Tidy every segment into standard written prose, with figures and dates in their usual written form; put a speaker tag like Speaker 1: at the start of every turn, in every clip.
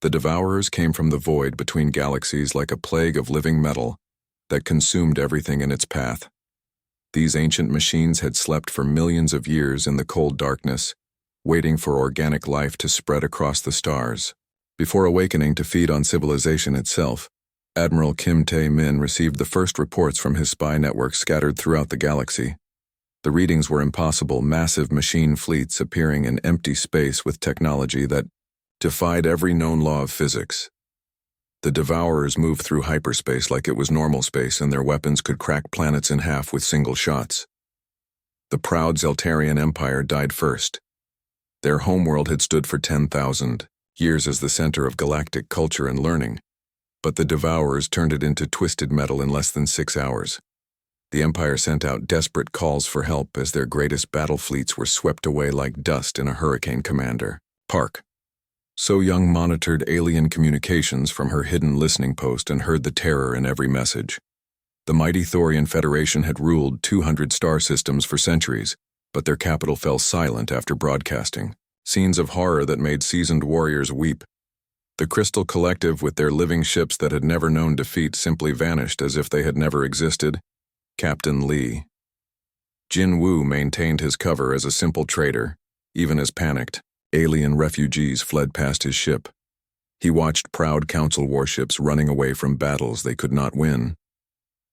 Speaker 1: The Devourers came from the void between galaxies like a plague of living metal that consumed everything in its path. These ancient machines had slept for millions of years in the cold darkness, waiting for organic life to spread across the stars. Before awakening to feed on civilization itself, Admiral Kim Tae-min received the first reports from his spy network scattered throughout the galaxy. The readings were impossible, massive machine fleets appearing in empty space with technology that defied every known law of physics. The Devourers moved through hyperspace like it was normal space, and their weapons could crack planets in half with single shots. The proud Zeltarian Empire died first. Their homeworld had stood for 10,000 years as the center of galactic culture and learning, but the Devourers turned it into twisted metal in less than 6 hours. The Empire sent out desperate calls for help as their greatest battle fleets were swept away like dust in a hurricane. Commander Park So Young monitored alien communications from her hidden listening post and heard the terror in every message. The mighty Thorian Federation had ruled 200 star systems for centuries, but their capital fell silent after broadcasting, scenes of horror that made seasoned warriors weep. The Crystal Collective, with their living ships that had never known defeat, simply vanished as if they had never existed. Captain Lee Jin Woo maintained his cover as a simple trader, even as panicked alien refugees fled past his ship. He watched proud council warships running away from battles they could not win.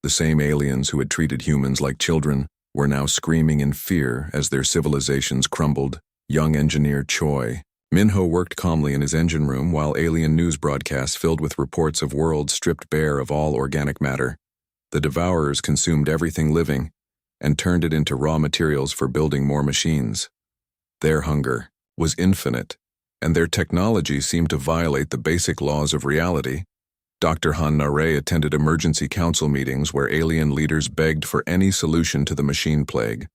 Speaker 1: The same aliens who had treated humans like children were now screaming in fear as their civilizations crumbled. Young engineer Choi Minho worked calmly in his engine room while alien news broadcasts filled with reports of worlds stripped bare of all organic matter. The Devourers consumed everything living and turned it into raw materials for building more machines. Their hunger was infinite, and their technology seemed to violate the basic laws of reality. Dr. Han Nare attended emergency council meetings where alien leaders begged for any solution to the machine plague.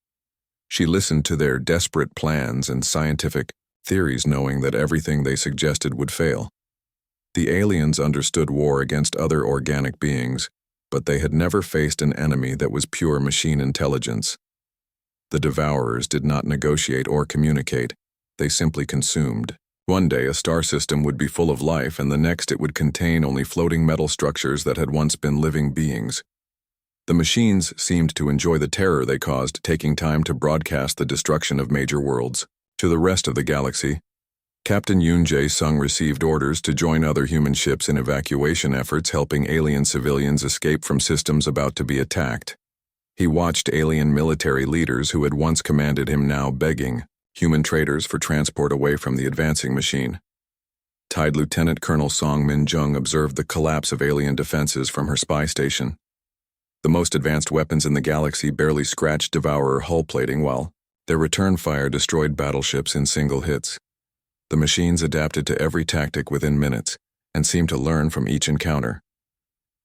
Speaker 1: She listened to their desperate plans and scientific theories, knowing that everything they suggested would fail. The aliens understood war against other organic beings, but they had never faced an enemy that was pure machine intelligence. The Devourers did not negotiate or communicate. They simply consumed. One day a star system would be full of life, and the next it would contain only floating metal structures that had once been living beings. The machines seemed to enjoy the terror they caused, taking time to broadcast the destruction of major worlds to the rest of the galaxy. Captain Yoon Jae-sung received orders to join other human ships in evacuation efforts, helping alien civilians escape from systems about to be attacked. He watched alien military leaders who had once commanded him now begging human traders for transport away from the advancing machine. Tide Lieutenant Colonel Song Min-jung observed the collapse of alien defenses from her spy station. The most advanced weapons in the galaxy barely scratched Devourer hull plating, while their return fire destroyed battleships in single hits. The machines adapted to every tactic within minutes and seemed to learn from each encounter.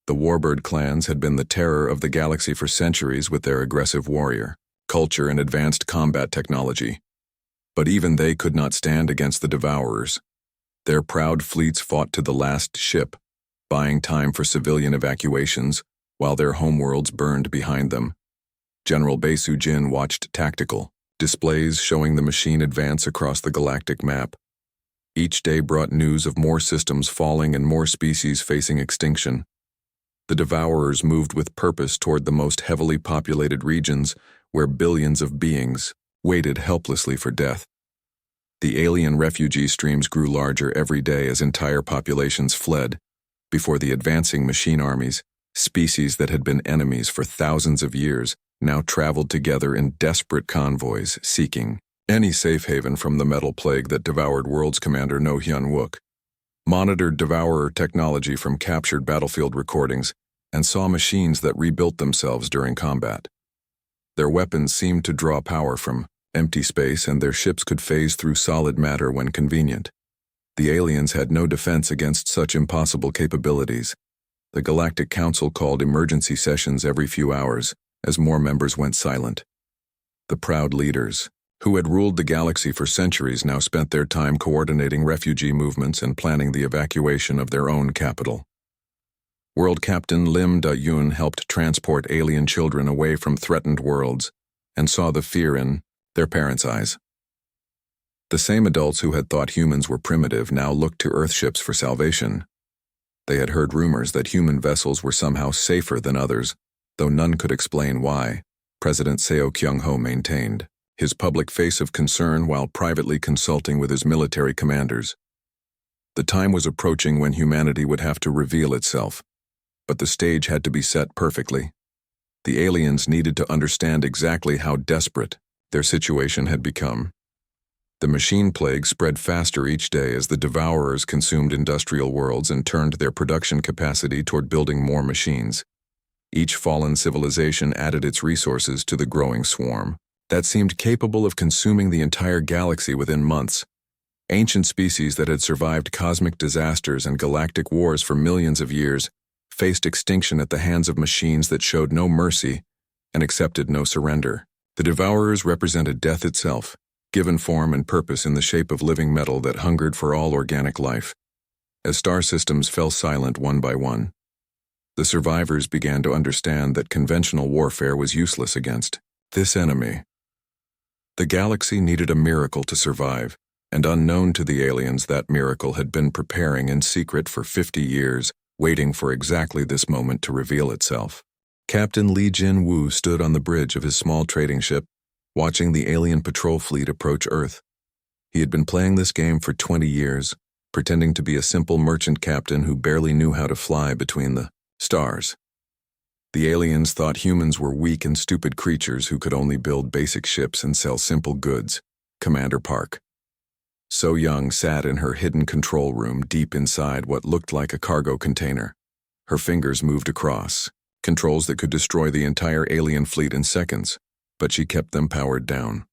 Speaker 1: The Warbird clans had been the terror of the galaxy for centuries with their aggressive warrior culture and advanced combat technology. But even they could not stand against the Devourers. Their proud fleets fought to the last ship, buying time for civilian evacuations while their homeworlds burned behind them. General Bae Soo-jin watched tactical displays showing the machine advance across the galactic map. Each day brought news of more systems falling and more species facing extinction. The Devourers moved with purpose toward the most heavily populated regions where billions of beings waited helplessly for death. The alien refugee streams grew larger every day as entire populations fled before the advancing machine armies. Species that had been enemies for thousands of years now traveled together in desperate convoys, seeking any safe haven from the metal plague that devoured worlds. Commander No Hyun-wook monitored Devourer technology from captured battlefield recordings and saw machines that rebuilt themselves during combat. Their weapons seemed to draw power from empty space, and their ships could phase through solid matter when convenient. The aliens had no defense against such impossible capabilities. The Galactic Council called emergency sessions every few hours as more members went silent. The proud leaders, who had ruled the galaxy for centuries, now spent their time coordinating refugee movements and planning the evacuation of their own capital. World Captain Lim Da-yoon helped transport alien children away from threatened worlds and saw the fear in their parents' eyes. The same adults who had thought humans were primitive now looked to Earth ships for salvation. They had heard rumors that human vessels were somehow safer than others, though none could explain why, President Seo Kyung-ho maintained, his public face of concern while privately consulting with his military commanders. The time was approaching when humanity would have to reveal itself, but the stage had to be set perfectly. The aliens needed to understand exactly how desperate their situation had become. The machine plague spread faster each day as the devourers consumed industrial worlds and turned their production capacity toward building more machines. Each fallen civilization added its resources to the growing swarm that seemed capable of consuming the entire galaxy within months. Ancient species that had survived cosmic disasters and galactic wars for millions of years faced extinction at the hands of machines that showed no mercy and accepted no surrender. The devourers represented death itself, given form and purpose in the shape of living metal that hungered for all organic life. As star systems fell silent one by one, the survivors began to understand that conventional warfare was useless against this enemy. The galaxy needed a miracle to survive, and unknown to the aliens, that miracle had been preparing in secret for 50 years, waiting for exactly this moment to reveal itself. Captain Lee Jin-woo stood on the bridge of his small trading ship, watching the alien patrol fleet approach Earth. He had been playing this game for 20 years, pretending to be a simple merchant captain who barely knew how to fly between the stars. The aliens thought humans were weak and stupid creatures who could only build basic ships and sell simple goods. Commander Park. So Young sat in her hidden control room deep inside what looked like a cargo container. Her fingers moved across, controls that could destroy the entire alien fleet in seconds, but she kept them powered down.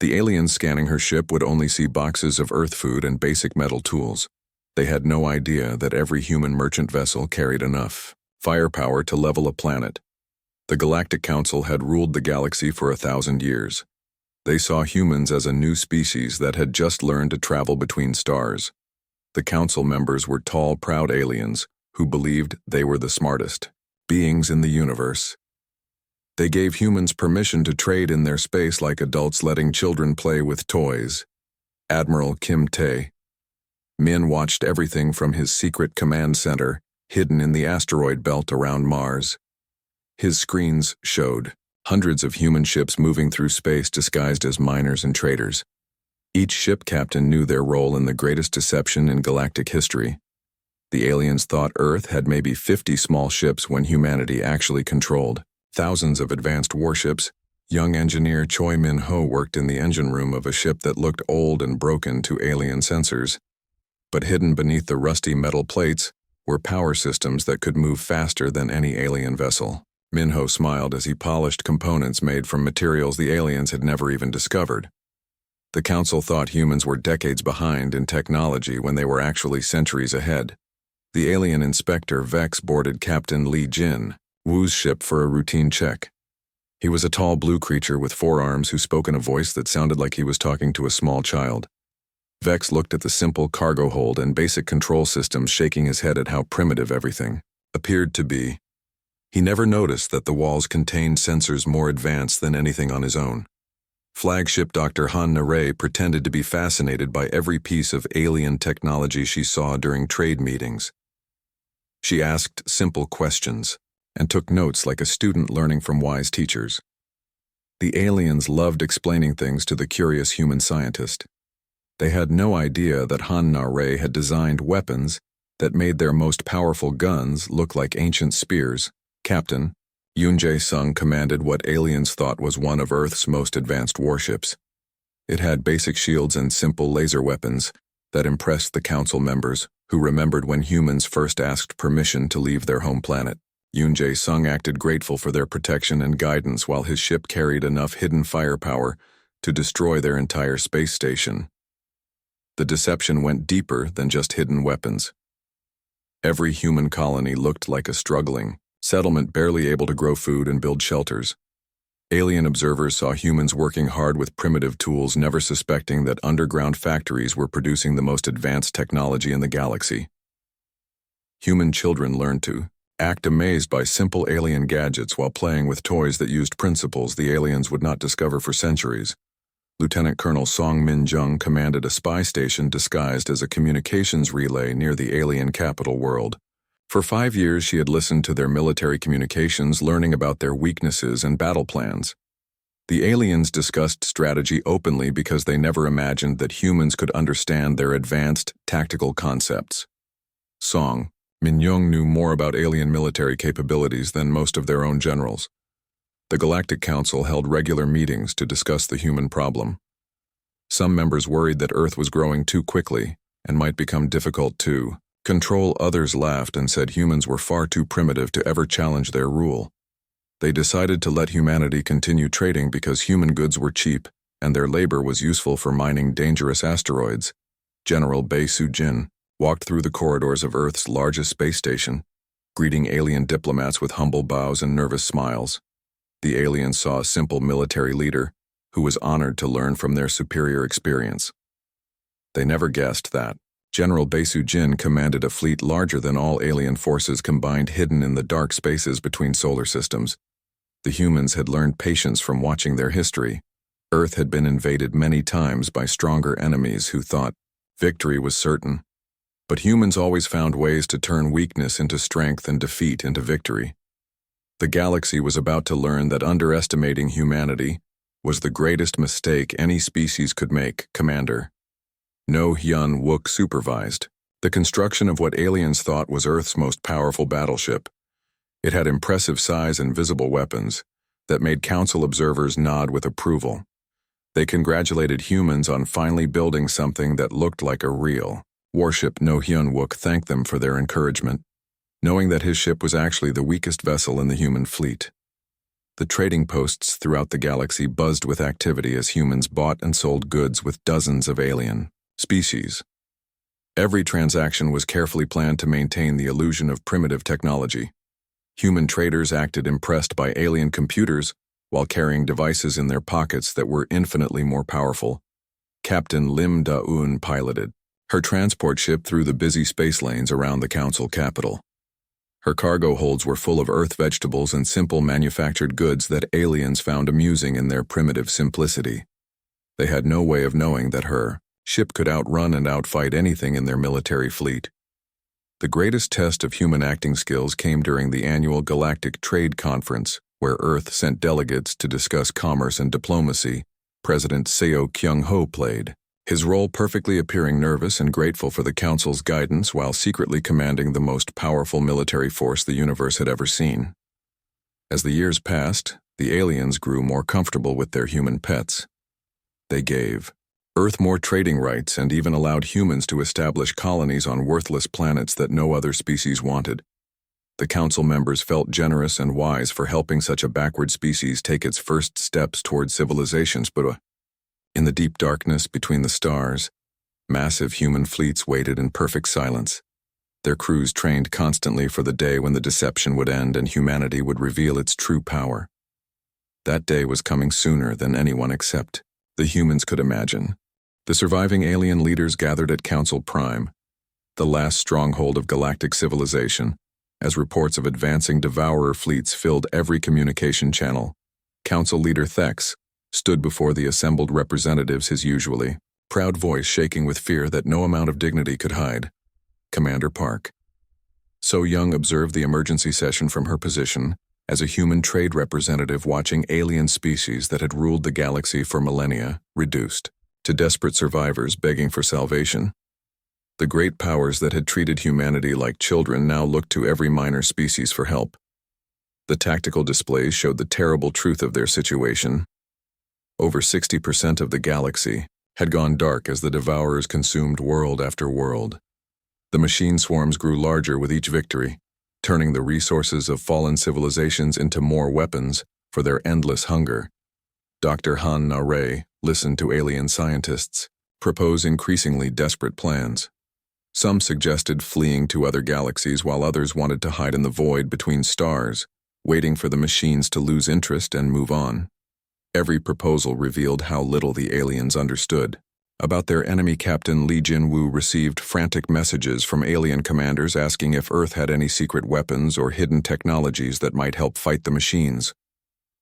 Speaker 1: The aliens scanning her ship would only see boxes of Earth food and basic metal tools. They had no idea that every human merchant vessel carried enough firepower to level a planet. The Galactic Council had ruled the galaxy for 1,000 years. They saw humans as a new species that had just learned to travel between stars. The council members were tall, proud aliens who believed they were the smartest beings in the universe. They gave humans permission to trade in their space like adults letting children play with toys. Admiral Kim Tae-min watched everything from his secret command center, hidden in the asteroid belt around Mars. His screens showed hundreds of human ships moving through space disguised as miners and traders. Each ship captain knew their role in the greatest deception in galactic history. The aliens thought Earth had maybe 50 small ships when humanity actually controlled thousands of advanced warships. Young engineer Choi Min-ho worked in the engine room of a ship that looked old and broken to alien sensors. But hidden beneath the rusty metal plates were power systems that could move faster than any alien vessel. Min-ho smiled as he polished components made from materials the aliens had never even discovered. The council thought humans were decades behind in technology when they were actually centuries ahead. The alien inspector Vex boarded Captain Lee Jin-woo's ship for a routine check. He was a tall blue creature with 4 arms who spoke in a voice that sounded like he was talking to a small child. Vex looked at the simple cargo hold and basic control systems, shaking his head at how primitive everything appeared to be. He never noticed that the walls contained sensors more advanced than anything on his own. Flagship Dr. Han-na-Rae pretended to be fascinated by every piece of alien technology she saw during trade meetings. She asked simple questions and took notes like a student learning from wise teachers. The aliens loved explaining things to the curious human scientist. They had no idea that Han-na-Rae had designed weapons that made their most powerful guns look like ancient spears. Captain Yoon Jae-sung commanded what aliens thought was one of Earth's most advanced warships. It had basic shields and simple laser weapons that impressed the council members, who remembered when humans first asked permission to leave their home planet. Yoon Jae-sung acted grateful for their protection and guidance while his ship carried enough hidden firepower to destroy their entire space station. The deception went deeper than just hidden weapons. Every human colony looked like a struggling settlement, barely able to grow food and build shelters. Alien observers saw humans working hard with primitive tools, never suspecting that underground factories were producing the most advanced technology in the galaxy. Human children learned to act amazed by simple alien gadgets while playing with toys that used principles the aliens would not discover for centuries. Lieutenant Colonel Song Min-jung commanded a spy station disguised as a communications relay near the alien capital world. For 5 years, she had listened to their military communications, learning about their weaknesses and battle plans. The aliens discussed strategy openly because they never imagined that humans could understand their advanced tactical concepts. Song Min-jung knew more about alien military capabilities than most of their own generals. The Galactic Council held regular meetings to discuss the human problem. Some members worried that Earth was growing too quickly and might become difficult to control. Others laughed and said humans were far too primitive to ever challenge their rule. They decided to let humanity continue trading because human goods were cheap and their labor was useful for mining dangerous asteroids. General Bae Soo-jin walked through the corridors of Earth's largest space station, greeting alien diplomats with humble bows and nervous smiles. The aliens saw a simple military leader who was honored to learn from their superior experience. They never guessed that General Bae Soo-jin commanded a fleet larger than all alien forces combined, hidden in the dark spaces between solar systems. The humans had learned patience from watching their history. Earth had been invaded many times by stronger enemies who thought victory was certain. But humans always found ways to turn weakness into strength and defeat into victory. The galaxy was about to learn that underestimating humanity was the greatest mistake any species could make. Commander No Hyun-wook supervised the construction of what aliens thought was Earth's most powerful battleship. It had impressive size and visible weapons that made Council observers nod with approval. They congratulated humans on finally building something that looked like a real warship. No Hyun-wook thanked them for their encouragement, knowing that his ship was actually the weakest vessel in the human fleet. The trading posts throughout the galaxy buzzed with activity as humans bought and sold goods with dozens of alien species. Every transaction was carefully planned to maintain the illusion of primitive technology. Human traders acted impressed by alien computers while carrying devices in their pockets that were infinitely more powerful. Captain Lim Da-eun piloted her transport ship through the busy space lanes around the Council capital. Her cargo holds were full of Earth vegetables and simple manufactured goods that aliens found amusing in their primitive simplicity. They had no way of knowing that her ship could outrun and outfight anything in their military fleet. The greatest test of human acting skills came during the annual Galactic Trade Conference, where Earth sent delegates to discuss commerce and diplomacy. President Seo Kyung-ho played his role perfectly, appearing nervous and grateful for the Council's guidance while secretly commanding the most powerful military force the universe had ever seen. As the years passed, the aliens grew more comfortable with their human pets. They gave Earth more trading rights and even allowed humans to establish colonies on worthless planets that no other species wanted. The Council members felt generous and wise for helping such a backward species take its first steps toward civilizations. But in the deep darkness between the stars, massive human fleets waited in perfect silence. Their crews trained constantly for the day when the deception would end and humanity would reveal its true power. That day was coming sooner than anyone except the humans could imagine. The surviving alien leaders gathered at Council Prime, the last stronghold of galactic civilization, as reports of advancing devourer fleets filled every communication channel. Council leader Thex stood before the assembled representatives, his usually proud voice shaking with fear that no amount of dignity could hide. Commander Park So-young observed the emergency session from her position as a human trade representative, watching alien species that had ruled the galaxy for millennia reduced to desperate survivors begging for salvation. The great powers that had treated humanity like children now looked to every minor species for help. The tactical displays showed the terrible truth of their situation. Over 60% of the galaxy had gone dark as the devourers consumed world after world. The machine swarms grew larger with each victory, turning the resources of fallen civilizations into more weapons for their endless hunger. Dr. Han Na-rae listened to alien scientists propose increasingly desperate plans. Some suggested fleeing to other galaxies, while others wanted to hide in the void between stars, waiting for the machines to lose interest and move on. Every proposal revealed how little the aliens understood about their enemy. Captain Lee Jin-woo received frantic messages from alien commanders asking if Earth had any secret weapons or hidden technologies that might help fight the machines.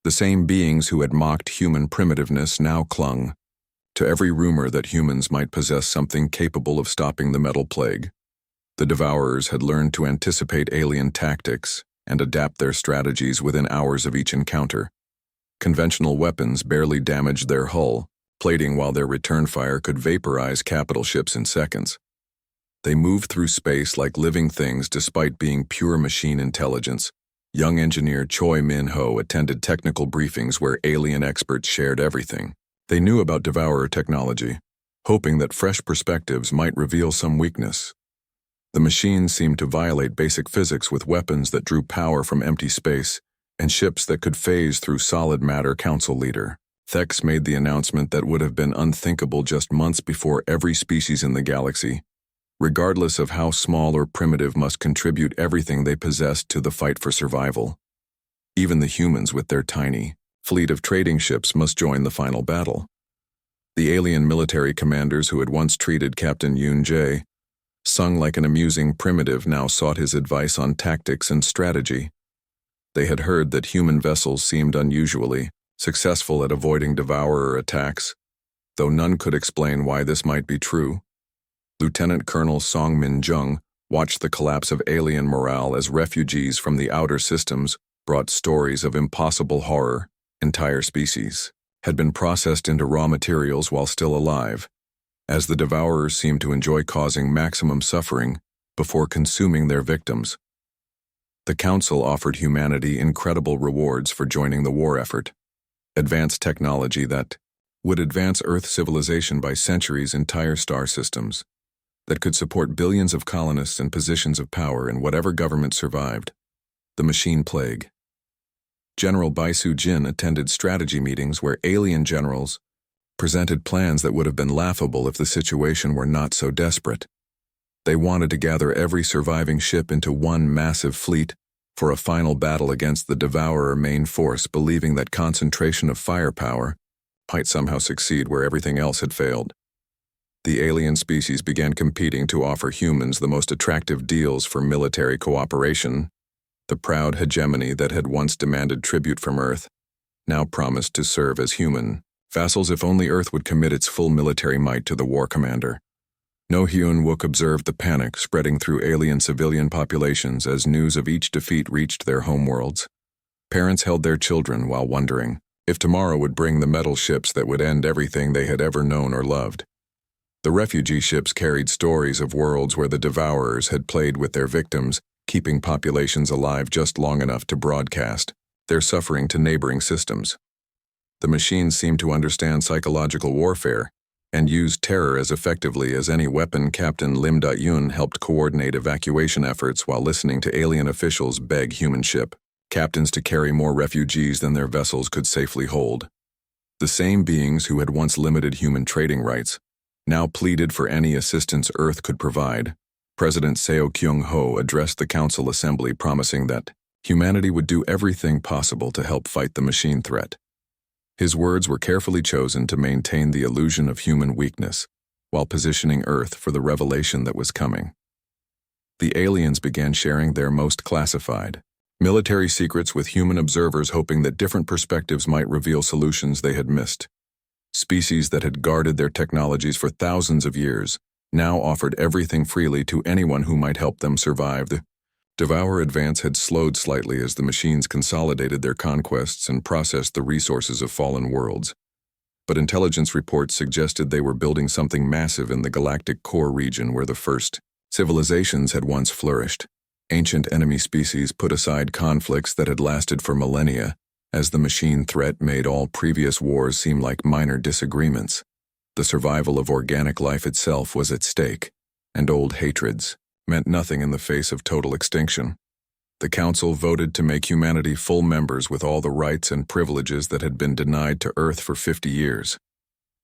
Speaker 1: The same beings who had mocked human primitiveness now clung to every rumor that humans might possess something capable of stopping the metal plague. The Devourers had learned to anticipate alien tactics and adapt their strategies within hours of each encounter. Conventional weapons barely damaged their hull, plating while their return fire could vaporize capital ships in seconds. They moved through space like living things despite being pure machine intelligence. Young engineer Choi Min-ho attended technical briefings where alien experts shared everything they knew about Devourer technology, hoping that fresh perspectives might reveal some weakness. The machines seemed to violate basic physics with weapons that drew power from empty space and ships that could phase through solid matter. Council leader Thex made the announcement that would have been unthinkable just months before. Every species in the galaxy, regardless of how small or primitive, must contribute everything they possessed to the fight for survival. Even the humans with their tiny fleet of trading ships must join the final battle. The alien military commanders who had once treated Captain Yoon Jae, sung like an amusing primitive, now sought his advice on tactics and strategy. They had heard that human vessels seemed unusually successful at avoiding Devourer attacks, though none could explain why this might be true. Lieutenant Colonel Song Min-jung watched the collapse of alien morale as refugees from the outer systems brought stories of impossible horror. Entire species had been processed into raw materials while still alive, as the Devourers seemed to enjoy causing maximum suffering before consuming their victims. The Council offered humanity incredible rewards for joining the war effort. Advanced technology that would advance Earth civilization by centuries, entire star systems that could support billions of colonists and positions of power in whatever government survived. The machine plague. General Bai Su-jin attended strategy meetings where alien generals presented plans that would have been laughable if the situation were not so desperate. They wanted to gather every surviving ship into one massive fleet for a final battle against the Devourer main force, believing that concentration of firepower might somehow succeed where everything else had failed. The alien species began competing to offer humans the most attractive deals for military cooperation. The proud hegemony that had once demanded tribute from Earth now promised to serve as human vassals if only Earth would commit its full military might to the war commander. No Hyun-wook observed the panic spreading through alien civilian populations as news of each defeat reached their homeworlds. Parents held their children while wondering if tomorrow would bring the metal ships that would end everything they had ever known or loved. The refugee ships carried stories of worlds where the Devourers had played with their victims, keeping populations alive just long enough to broadcast their suffering to neighboring systems. The machines seemed to understand psychological warfare and used terror as effectively as any weapon. Captain Lim Da-yoon helped coordinate evacuation efforts while listening to alien officials beg human ship captains to carry more refugees than their vessels could safely hold. The same beings who had once limited human trading rights now pleaded for any assistance Earth could provide. President Seo Kyung-ho addressed the Council Assembly promising that humanity would do everything possible to help fight the machine threat. His words were carefully chosen to maintain the illusion of human weakness, while positioning Earth for the revelation that was coming. The aliens began sharing their most classified military secrets with human observers, hoping that different perspectives might reveal solutions they had missed. Species that had guarded their technologies for thousands of years now offered everything freely to anyone who might help them survive. The Devourer advance had slowed slightly as the machines consolidated their conquests and processed the resources of fallen worlds. But intelligence reports suggested they were building something massive in the Galactic core region where the first civilizations had once flourished. Ancient enemy species put aside conflicts that had lasted for millennia, as the machine threat made all previous wars seem like minor disagreements. The survival of organic life itself was at stake, and old hatreds meant nothing in the face of total extinction. The Council voted to make humanity full members with all the rights and privileges that had been denied to Earth for 50 years.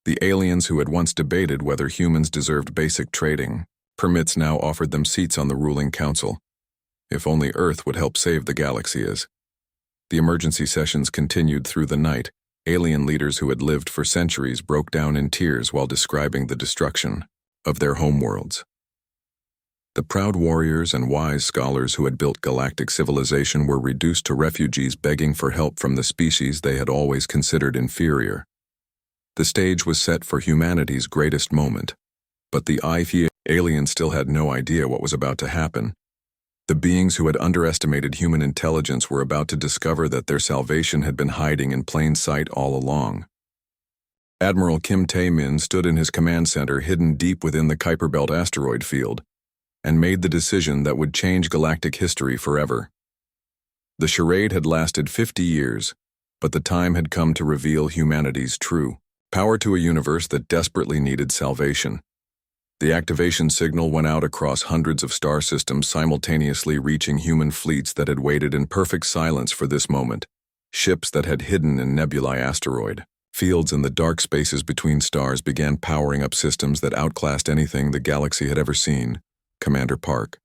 Speaker 1: The aliens who had once debated whether humans deserved basic trading permits now offered them seats on the ruling council. If only Earth would help save the galaxy. As the emergency sessions continued through the night, alien leaders who had lived for centuries broke down in tears while describing the destruction of their homeworlds. The proud warriors and wise scholars who had built galactic civilization were reduced to refugees begging for help from the species they had always considered inferior. The stage was set for humanity's greatest moment, but the HFY aliens still had no idea what was about to happen. The beings who had underestimated human intelligence were about to discover that their salvation had been hiding in plain sight all along. Admiral Kim Tae-min stood in his command center hidden deep within the Kuiper Belt asteroid field, and made the decision that would change galactic history forever. The charade had lasted 50 years, but the time had come to reveal humanity's true power to a universe that desperately needed salvation. The activation signal went out across hundreds of star systems, simultaneously reaching human fleets that had waited in perfect silence for this moment, ships that had hidden in nebulae asteroid fields in the dark spaces between stars began powering up systems that outclassed anything the galaxy had ever seen. Commander Park,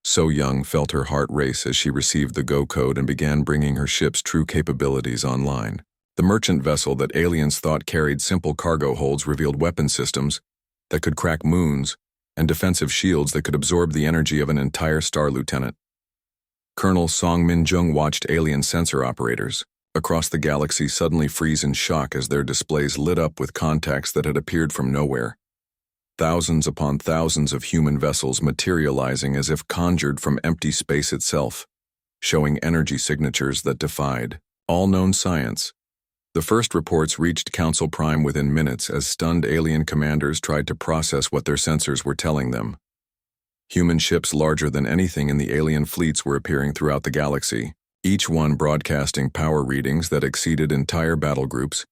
Speaker 1: So Young, felt her heart race as she received the go code and began bringing her ship's true capabilities online. The merchant vessel that aliens thought carried simple cargo holds revealed weapon systems that could crack moons, and defensive shields that could absorb the energy of an entire star lieutenant. Colonel Song Min-jung watched alien sensor operators across the galaxy suddenly freeze in shock as their displays lit up with contacts that had appeared from nowhere. Thousands upon thousands of human vessels materializing as if conjured from empty space itself, showing energy signatures that defied all known science. The first reports reached Council Prime within minutes as stunned alien commanders tried to process what their sensors were telling them. Human ships larger than anything in the alien fleets were appearing throughout the galaxy, each one broadcasting power readings that exceeded entire battle groups.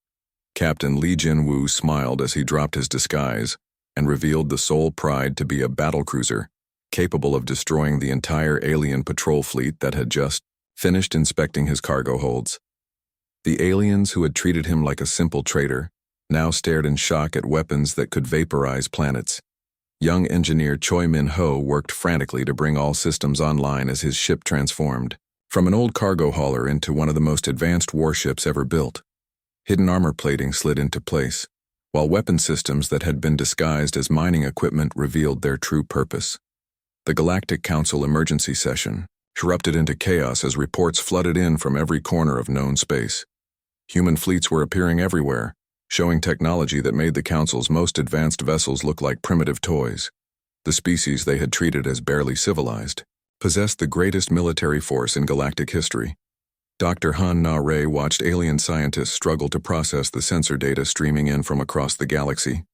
Speaker 1: Captain Lee Jin-woo smiled as he dropped his disguise and revealed the sole pride to be a battlecruiser, capable of destroying the entire alien patrol fleet that had just finished inspecting his cargo holds. The aliens who had treated him like a simple traitor now stared in shock at weapons that could vaporize planets. Young engineer Choi Min-ho worked frantically to bring all systems online as his ship transformed from an old cargo hauler into one of the most advanced warships ever built. Hidden armor plating slid into place, while weapon systems that had been disguised as mining equipment revealed their true purpose. The Galactic Council emergency session erupted into chaos as reports flooded in from every corner of known space. Human fleets were appearing everywhere, showing technology that made the Council's most advanced vessels look like primitive toys. The species they had treated as barely civilized possessed the greatest military force in galactic history. Dr. Han Na-rae watched alien scientists struggle to process the sensor data streaming in from across the galaxy.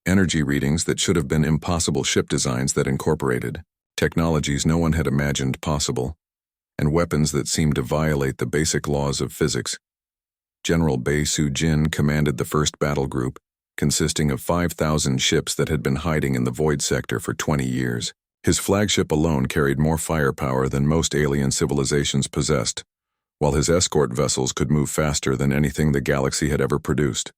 Speaker 1: Energy readings that should have been impossible ship designs that incorporated technologies no one had imagined possible, and weapons that seemed to violate the basic laws of physics. General Bae Soo-jin commanded the first battle group, consisting of 5,000 ships that had been hiding in the void sector for 20 years. His flagship alone carried more firepower than most alien civilizations possessed, while his escort vessels could move faster than anything the galaxy had ever produced.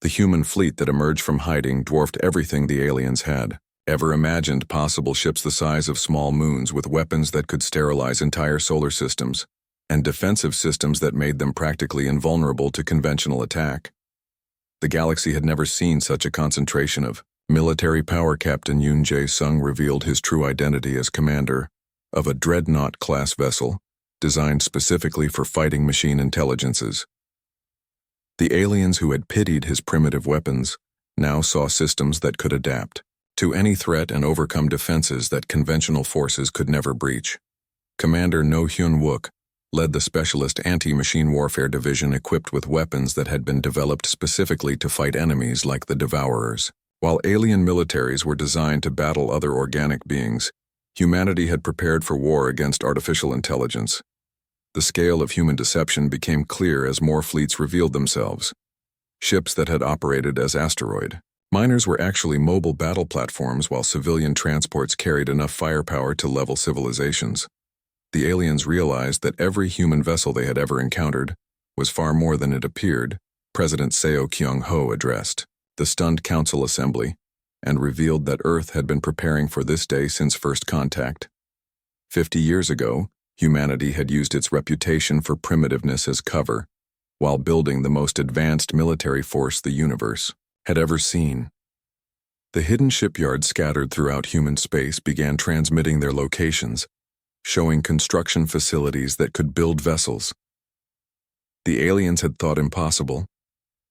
Speaker 1: The human fleet that emerged from hiding dwarfed everything the aliens had ever imagined possible, ships the size of small moons with weapons that could sterilize entire solar systems, and defensive systems that made them practically invulnerable to conventional attack. The galaxy had never seen such a concentration of military power. Captain Yoon Jae-sung revealed his true identity as commander of a dreadnought-class vessel designed specifically for fighting machine intelligences. The aliens who had pitied his primitive weapons now saw systems that could adapt to any threat and overcome defenses that conventional forces could never breach. Commander No Hyun-wook led the Specialist Anti-Machine Warfare Division equipped with weapons that had been developed specifically to fight enemies like the Devourers. While alien militaries were designed to battle other organic beings, humanity had prepared for war against artificial intelligence. The scale of human deception became clear as more fleets revealed themselves. Ships that had operated as asteroid miners were actually mobile battle platforms, while civilian transports carried enough firepower to level civilizations. The aliens realized that every human vessel they had ever encountered was far more than it appeared. President Seo Kyung-ho addressed the stunned council assembly and revealed that Earth had been preparing for this day since first contact. 50 years ago, humanity had used its reputation for primitiveness as cover, while building the most advanced military force the universe had ever seen. The hidden shipyards scattered throughout human space began transmitting their locations, showing construction facilities that could build vessels the aliens had thought impossible.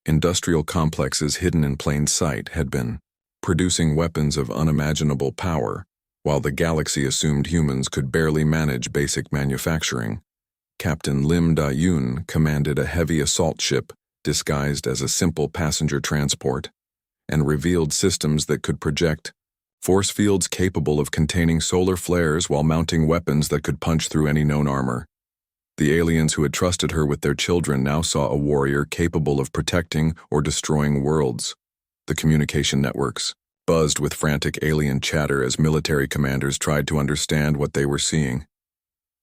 Speaker 1: Industrial complexes hidden in plain sight had been producing weapons of unimaginable power, while the galaxy assumed humans could barely manage basic manufacturing. Captain Lim Da-yun commanded a heavy assault ship disguised as a simple passenger transport, and revealed systems that could project force fields capable of containing solar flares while mounting weapons that could punch through any known armor. The aliens who had trusted her with their children now saw a warrior capable of protecting or destroying worlds. The communication networks buzzed with frantic alien chatter as military commanders tried to understand what they were seeing.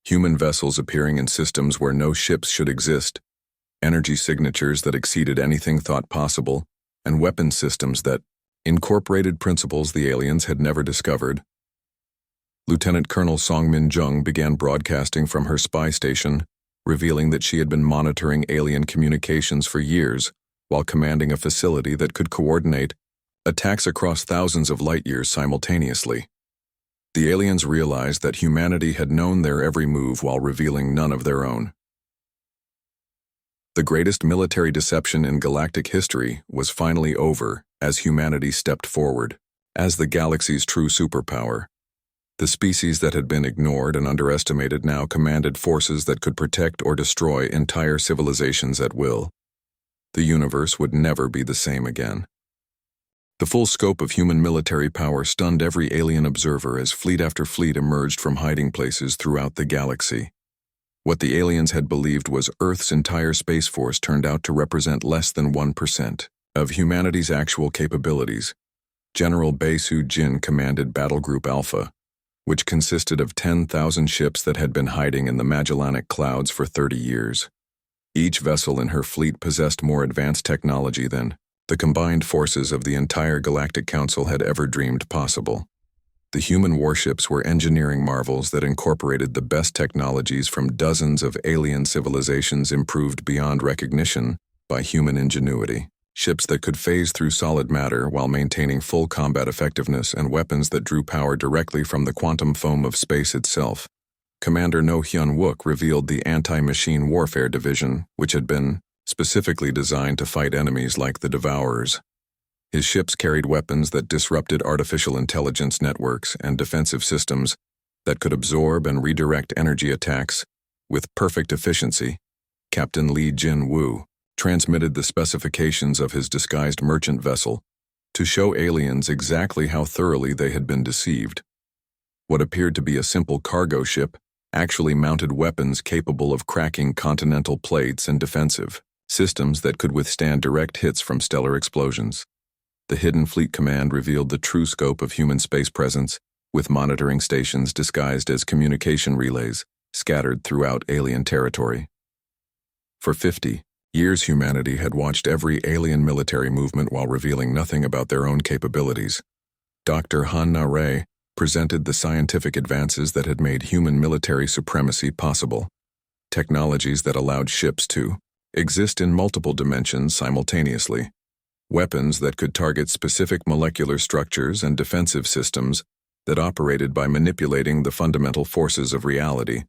Speaker 1: Human vessels appearing in systems where no ships should exist, energy signatures that exceeded anything thought possible, and weapon systems that incorporated principles the aliens had never discovered. Lieutenant Colonel Song Min-jung began broadcasting from her spy station, revealing that she had been monitoring alien communications for years while commanding a facility that could coordinate attacks across thousands of light-years simultaneously. The aliens realized that humanity had known their every move while revealing none of their own. The greatest military deception in galactic history was finally over as humanity stepped forward as the galaxy's true superpower. The species that had been ignored and underestimated now commanded forces that could protect or destroy entire civilizations at will. The universe would never be the same again. The full scope of human military power stunned every alien observer as fleet after fleet emerged from hiding places throughout the galaxy. What the aliens had believed was Earth's entire space force turned out to represent less than 1% of humanity's actual capabilities. General Bae Su-jin commanded Battle Group Alpha, which consisted of 10,000 ships that had been hiding in the Magellanic Clouds for 30 years. Each vessel in her fleet possessed more advanced technology than the combined forces of the entire Galactic Council had ever dreamed possible. The human warships were engineering marvels that incorporated the best technologies from dozens of alien civilizations improved beyond recognition by human ingenuity. Ships that could phase through solid matter while maintaining full combat effectiveness and weapons that drew power directly from the quantum foam of space itself. Commander No Hyun-wook revealed the Anti-Machine Warfare Division, which had been specifically designed to fight enemies like the Devourers. His ships carried weapons that disrupted artificial intelligence networks and defensive systems that could absorb and redirect energy attacks with perfect efficiency. Captain Lee Jin-woo transmitted the specifications of his disguised merchant vessel to show aliens exactly how thoroughly they had been deceived. What appeared to be a simple cargo ship actually mounted weapons capable of cracking continental plates and defensive systems that could withstand direct hits from stellar explosions. The Hidden Fleet Command revealed the true scope of human space presence, with monitoring stations disguised as communication relays scattered throughout alien territory. For 50 years, humanity had watched every alien military movement while revealing nothing about their own capabilities. Dr. Han-na-rae presented the scientific advances that had made human military supremacy possible, technologies that allowed ships to exist in multiple dimensions simultaneously, weapons that could target specific molecular structures and defensive systems that operated by manipulating the fundamental forces of reality.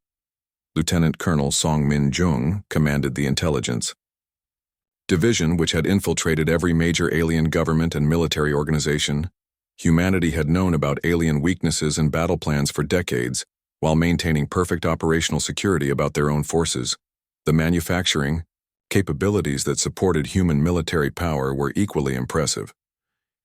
Speaker 1: Lieutenant Colonel Song Min-jung commanded the Intelligence Division, which had infiltrated every major alien government and military organization. Humanity had known about alien weaknesses and battle plans for decades, while maintaining perfect operational security about their own forces. The manufacturing capabilities that supported human military power were equally impressive.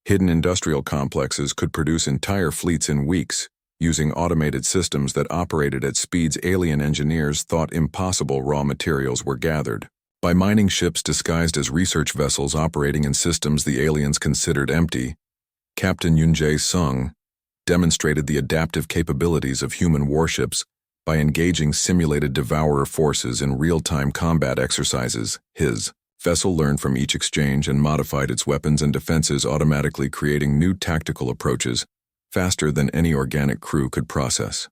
Speaker 1: Hidden industrial complexes could produce entire fleets in weeks, using automated systems that operated at speeds alien engineers thought impossible. Raw materials were gathered by mining ships disguised as research vessels operating in systems the aliens considered empty. Captain Yoon Jae-sung demonstrated the adaptive capabilities of human warships by engaging simulated devourer forces in real-time combat exercises. His vessel learned from each exchange and modified its weapons and defenses, automatically creating new tactical approaches faster than any organic crew could process.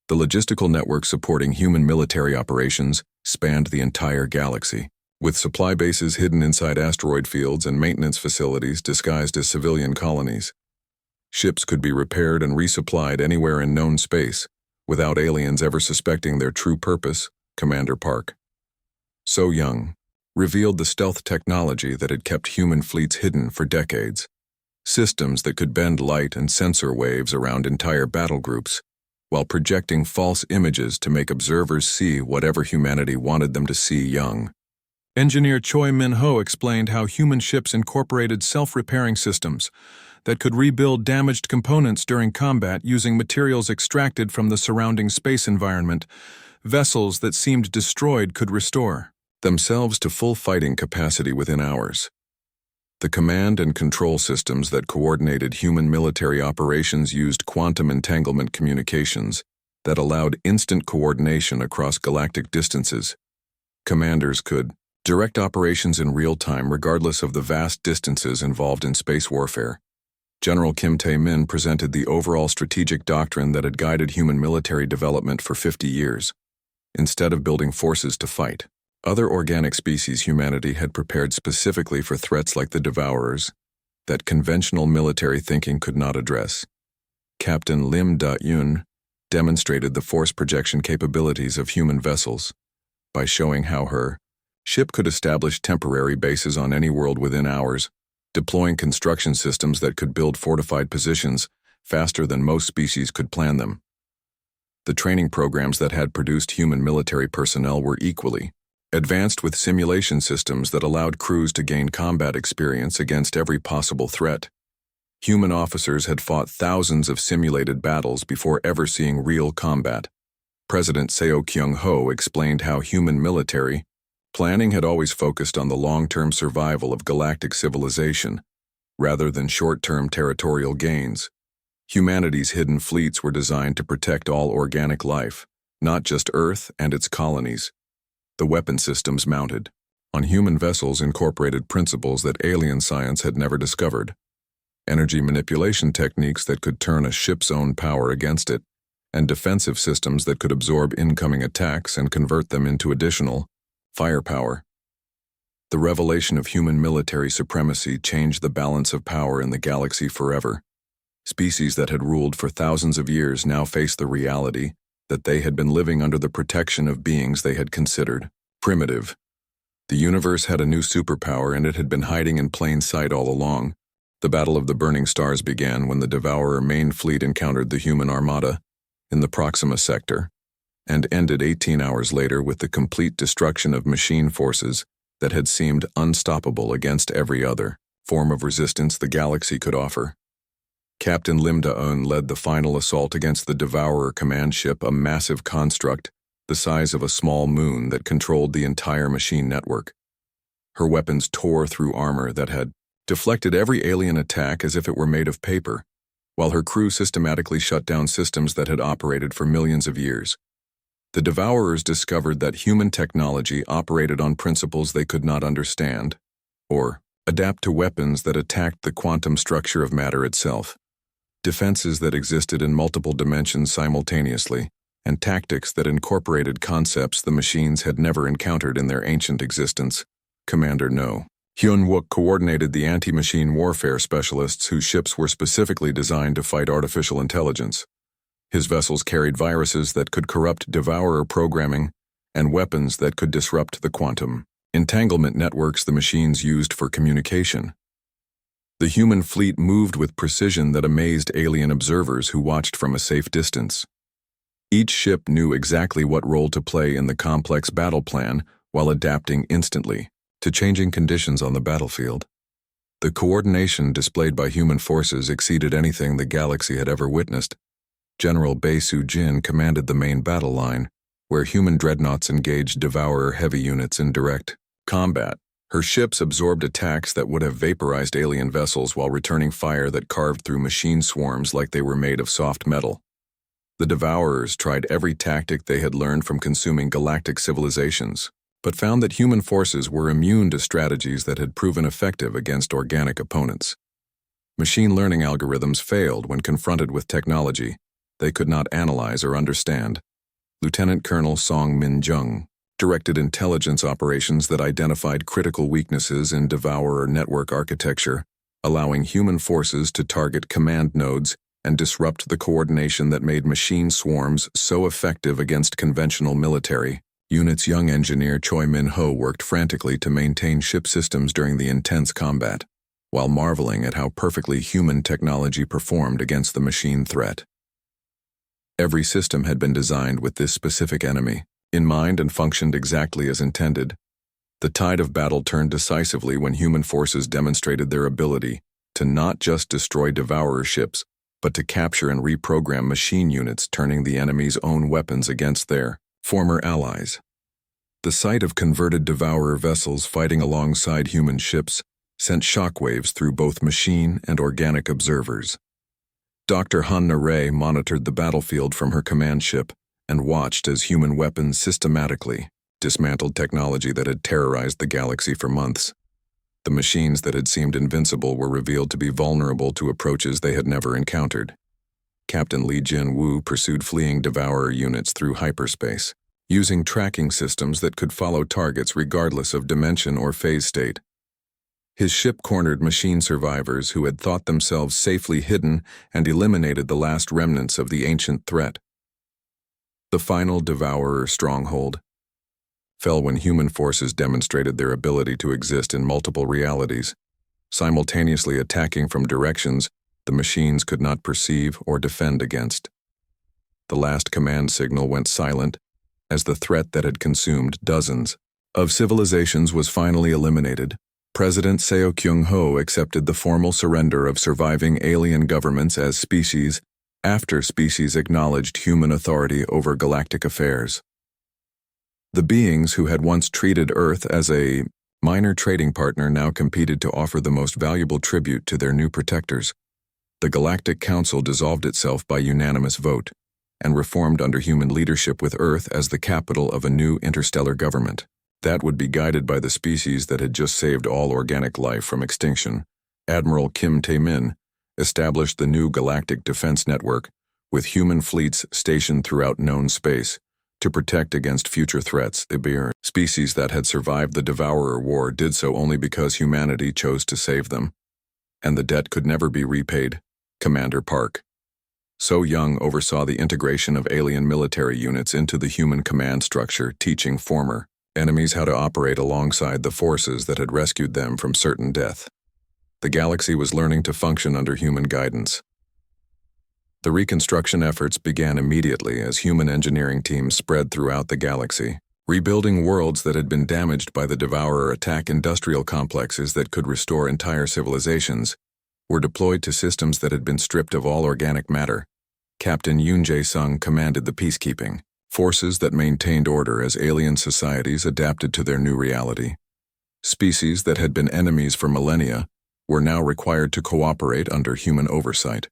Speaker 1: The logistical network supporting human military operations spanned the entire galaxy, with supply bases hidden inside asteroid fields and maintenance facilities disguised as civilian colonies. Ships could be repaired and resupplied anywhere in known space, without aliens ever suspecting their true purpose. Commander Park So-young revealed the stealth technology that had kept human fleets hidden for decades. Systems that could bend light and sensor waves around entire battle groups, while projecting false images to make observers see whatever humanity wanted them to see young. Engineer Choi Min-ho explained how human ships incorporated self-repairing systems that could rebuild damaged components during combat using materials extracted from the surrounding space environment. Vessels that seemed destroyed could restore themselves to full fighting capacity within hours. The command and control systems that coordinated human military operations used quantum entanglement communications that allowed instant coordination across galactic distances. Commanders could direct operations in real time regardless of the vast distances involved in space warfare. General Kim Tae-min presented the overall strategic doctrine that had guided human military development for 50 years. Instead of building forces to fight other organic species, humanity had prepared specifically for threats like the Devourers that conventional military thinking could not address. Captain Lim Da-yoon demonstrated the force projection capabilities of human vessels by showing how her ship could establish temporary bases on any world within hours, deploying construction systems that could build fortified positions faster than most species could plan them. The training programs that had produced human military personnel were equally advanced, with simulation systems that allowed crews to gain combat experience against every possible threat. Human officers had fought thousands of simulated battles before ever seeing real combat. President Seo Kyung-ho explained how human military planning had always focused on the long-term survival of galactic civilization, rather than short-term territorial gains. Humanity's hidden fleets were designed to protect all organic life, not just Earth and its colonies. The weapon systems mounted on human vessels incorporated principles that alien science had never discovered. Energy manipulation techniques that could turn a ship's own power against it, and defensive systems that could absorb incoming attacks and convert them into additional firepower. The revelation of human military supremacy changed the balance of power in the galaxy forever. Species that had ruled for thousands of years now faced the reality that they had been living under the protection of beings they had considered primitive. The universe had a new superpower, and it had been hiding in plain sight all along. The Battle of the Burning Stars began when the Devourer main fleet encountered the human Armada in the Proxima sector, and ended 18 hours later with the complete destruction of machine forces that had seemed unstoppable against every other form of resistance the galaxy could offer. Captain Lim Da-eun led the final assault against the Devourer command ship, a massive construct the size of a small moon that controlled the entire machine network. Her weapons tore through armor that had deflected every alien attack as if it were made of paper, while her crew systematically shut down systems that had operated for millions of years. The Devourers discovered that human technology operated on principles they could not understand, or adapt to weapons that attacked the quantum structure of matter itself. Defenses that existed in multiple dimensions simultaneously, and tactics that incorporated concepts the machines had never encountered in their ancient existence. Commander No. Hyun-wook coordinated the anti-machine warfare specialists whose ships were specifically designed to fight artificial intelligence. His vessels carried viruses that could corrupt Devourer programming and weapons that could disrupt the quantum entanglement networks the machines used for communication. The human fleet moved with precision that amazed alien observers who watched from a safe distance. Each ship knew exactly what role to play in the complex battle plan while adapting instantly to changing conditions on the battlefield. The coordination displayed by human forces exceeded anything the galaxy had ever witnessed. General Bae Soo-jin commanded the main battle line, where human dreadnoughts engaged Devourer heavy units in direct combat. Her ships absorbed attacks that would have vaporized alien vessels while returning fire that carved through machine swarms like they were made of soft metal. The Devourers tried every tactic they had learned from consuming galactic civilizations, but found that human forces were immune to strategies that had proven effective against organic opponents. Machine learning algorithms failed when confronted with technology they could not analyze or understand. Lieutenant Colonel Song Min-jung directed intelligence operations that identified critical weaknesses in Devourer network architecture, allowing human forces to target command nodes and disrupt the coordination that made machine swarms so effective against conventional military Unit's young engineer Choi Min-ho worked frantically to maintain ship systems during the intense combat, while marveling at how perfectly human technology performed against the machine threat. Every system had been designed with this specific enemy in mind and functioned exactly as intended. The tide of battle turned decisively when human forces demonstrated their ability to not just destroy devourer ships, but to capture and reprogram machine units, turning the enemy's own weapons against their former allies. The sight of converted devourer vessels fighting alongside human ships sent shockwaves through both machine and organic observers. Dr. Hanna Ray monitored the battlefield from her command ship and watched as human weapons systematically dismantled technology that had terrorized the galaxy for months. The machines that had seemed invincible were revealed to be vulnerable to approaches they had never encountered. Captain Li Jin-woo pursued fleeing devourer units through hyperspace, using tracking systems that could follow targets regardless of dimension or phase state. His ship cornered machine survivors who had thought themselves safely hidden and eliminated the last remnants of the ancient threat. The final devourer stronghold fell when human forces demonstrated their ability to exist in multiple realities, simultaneously attacking from directions the machines could not perceive or defend against. The last command signal went silent as the threat that had consumed dozens of civilizations was finally eliminated. President Seo Kyung-ho accepted the formal surrender of surviving alien governments as species after species acknowledged human authority over galactic affairs. The beings who had once treated Earth as a minor trading partner now competed to offer the most valuable tribute to their new protectors. The Galactic Council dissolved itself by unanimous vote and reformed under human leadership with Earth as the capital of a new interstellar government that would be guided by the species that had just saved all organic life from extinction. Admiral Kim Tae-min established the new Galactic Defense Network with human fleets stationed throughout known space to protect against future threats. The species that had survived the Devourer War did so only because humanity chose to save them, and the debt could never be repaid. Commander Park So Young oversaw the integration of alien military units into the human command structure, teaching former enemies how to operate alongside the forces that had rescued them from certain death. The galaxy was learning to function under human guidance. The reconstruction efforts began immediately as human engineering teams spread throughout the galaxy, rebuilding worlds that had been damaged by the Devourer attack. Industrial complexes that could restore entire civilizations were deployed to systems that had been stripped of all organic matter. Captain Yoon Jae-sung commanded the peacekeeping forces that maintained order as alien societies adapted to their new reality. Species that had been enemies for millennia were now required to cooperate under human oversight.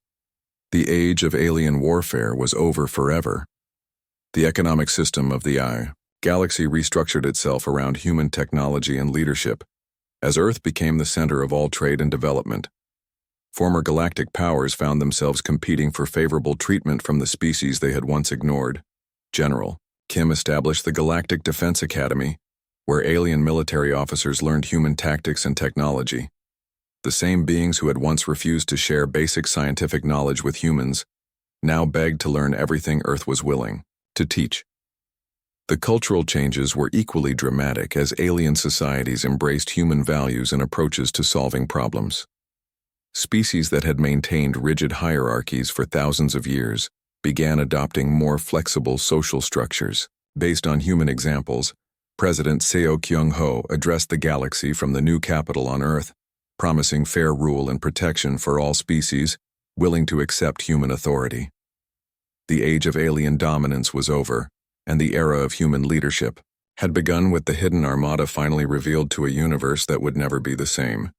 Speaker 1: The age of alien warfare was over forever. The economic system of the galaxy restructured itself around human technology and leadership, as Earth became the center of all trade and development. Former galactic powers found themselves competing for favorable treatment from the species they had once ignored. General Kim established the Galactic Defense Academy, where alien military officers learned human tactics and technology. The same beings who had once refused to share basic scientific knowledge with humans now begged to learn everything Earth was willing to teach. The cultural changes were equally dramatic as alien societies embraced human values and approaches to solving problems. Species that had maintained rigid hierarchies for thousands of years began adopting more flexible social structures. Based on human examples, President Seo Kyung-ho addressed the galaxy from the new capital on Earth, promising fair rule and protection for all species willing to accept human authority. The age of alien dominance was over, and the era of human leadership had begun with the hidden Armada finally revealed to a universe that would never be the same.